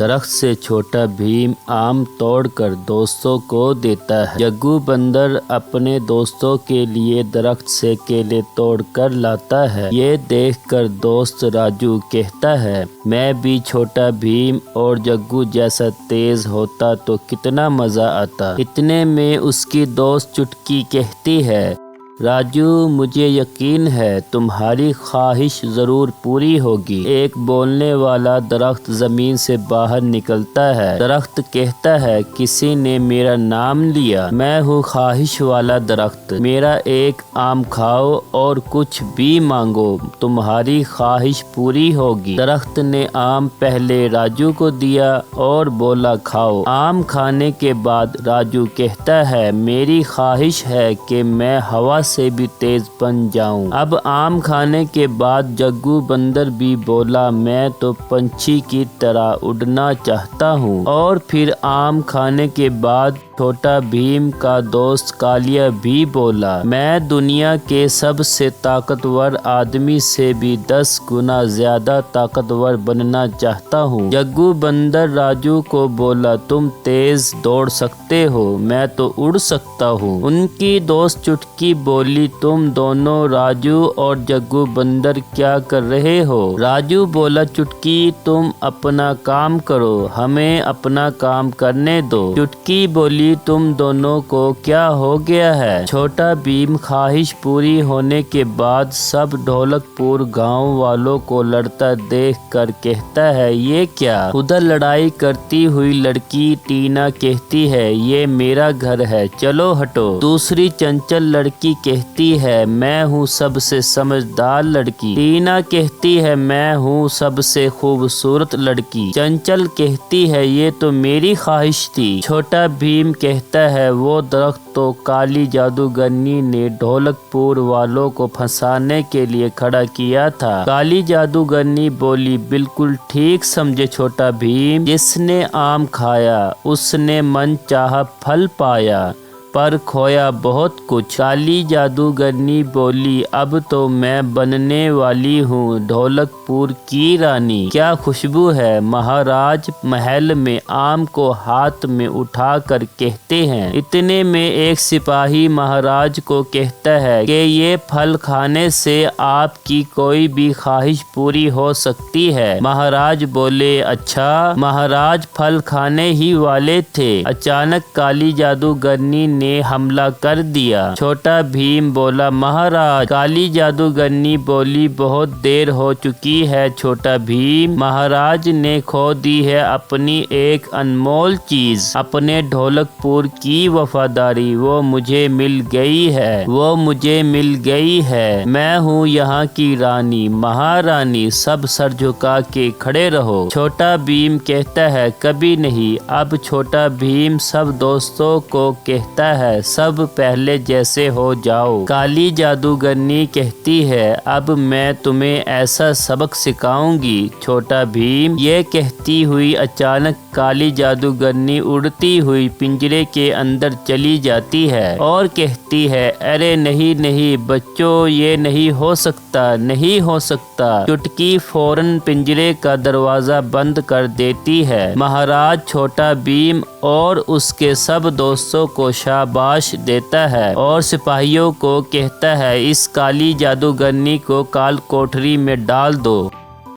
درخت سے چھوٹا بھیم آم توڑ کر دوستوں کو دیتا ہے۔ جگو بندر اپنے دوستوں کے لیے درخت سے کیلے توڑ کر لاتا ہے۔ یہ دیکھ کر دوست راجو کہتا ہے، میں بھی چھوٹا بھیم اور جگو جیسا تیز ہوتا تو کتنا مزہ آتا۔ اتنے میں اس کی دوست چٹکی کہتی ہے، راجو مجھے یقین ہے تمہاری خواہش ضرور پوری ہوگی۔ ایک بولنے والا درخت زمین سے باہر نکلتا ہے۔ درخت کہتا ہے، کسی نے میرا نام لیا، میں ہوں خواہش والا درخت، میرا ایک آم کھاؤ اور کچھ بھی مانگو، تمہاری خواہش پوری ہوگی۔ درخت نے آم پہلے راجو کو دیا اور بولا، کھاؤ۔ آم کھانے کے بعد راجو کہتا ہے، میری خواہش ہے کہ میں ہوا سے بھی تیز بن جاؤں۔ اب آم کھانے کے بعد جگو بندر بھی بولا، میں تو پنچھی کی طرح اڑنا چاہتا ہوں۔ اور پھر آم کھانے کے بعد چھوٹا بھیم کا دوست کالیا بھی بولا، میں دنیا کے سب سے طاقتور آدمی سے بھی 10 گنا زیادہ طاقتور بننا چاہتا ہوں۔ جگو بندر راجو کو بولا، تم تیز دوڑ سکتے ہو، میں تو اڑ سکتا ہوں۔ ان کی دوست چٹکی بولی، تم دونوں راجو اور جگو بندر کیا کر رہے ہو؟ راجو بولا، چٹکی تم اپنا کام کرو، ہمیں اپنا کام کرنے دو۔ چٹکی بولی، تم دونوں کو کیا ہو گیا ہے؟ چھوٹا بھیم خواہش پوری ہونے کے بعد سب ڈھولک پور گاؤں والوں کو لڑتا دیکھ کر کہتا ہے، یہ کیا؟ ادھر لڑائی کرتی ہوئی لڑکی ٹینا کہتی ہے، یہ میرا گھر ہے، چلو ہٹو۔ دوسری چنچل لڑکی کہتی ہے، میں ہوں سب سے سمجھدار لڑکی۔ ٹینا کہتی ہے، میں ہوں سب سے خوبصورت لڑکی۔ چنچل کہتی ہے، یہ تو میری خواہش تھی۔ چھوٹا بھیم کہتا ہے، وہ درخت تو کالی جادوگرنی نے ڈھولک پور والوں کو پھنسانے کے لیے کھڑا کیا تھا۔ کالی جادوگرنی بولی، بالکل ٹھیک سمجھے چھوٹا بھیم، جس نے آم کھایا اس نے من چاہا پھل پایا، پر کھویا بہت کچھ۔ کالی جادوگرنی بولی، اب تو میں بننے والی ہوں ڈھولک پور کی رانی، کیا خوشبو ہے۔ مہاراج محل میں آم کو ہاتھ میں اٹھا کر کہتے ہیں۔ اتنے میں ایک سپاہی مہاراج کو کہتا ہے کہ یہ پھل کھانے سے آپ کی کوئی بھی خواہش پوری ہو سکتی ہے۔ مہاراج بولے، اچھا۔ مہاراج پھل کھانے ہی والے تھے، اچانک کالی جادوگرنی نے حملہ کر دیا۔ چھوٹا بھیم بولا، مہاراج۔ کالی جادوگرنی بولی، بہت دیر ہو چکی ہے چھوٹا بھیم، مہاراج نے کھو دی ہے اپنی ایک انمول چیز، اپنے ڈھولک پور کی وفاداری، وہ مجھے مل گئی ہے، وہ مجھے مل گئی ہے، میں ہوں یہاں کی رانی، مہارانی، سب سر جھکا کے کھڑے رہو۔ چھوٹا بھیم کہتا ہے، کبھی نہیں۔ اب چھوٹا بھیم سب دوستوں کو کہتا ہے، سب پہلے جیسے ہو جاؤ۔ کالی جادوگرنی کہتی ہے، اب میں تمہیں ایسا سبق سکھاؤں گی چھوٹا بھیم۔ یہ کہتی ہوئی اچانک کالی جادوگرنی اڑتی ہوئی پنجرے کے اندر چلی جاتی ہے اور کہتی ہے، ارے نہیں نہیں بچوں، یہ نہیں ہو سکتا، نہیں ہو سکتا۔ چٹکی فوراً پنجرے کا دروازہ بند کر دیتی ہے۔ مہاراج چھوٹا بھیم اور اس کے سب دوستوں کو شاباش دیتا ہے اور سپاہیوں کو کہتا ہے، اس کالی جادوگرنی کو کال کوٹری میں ڈال دو۔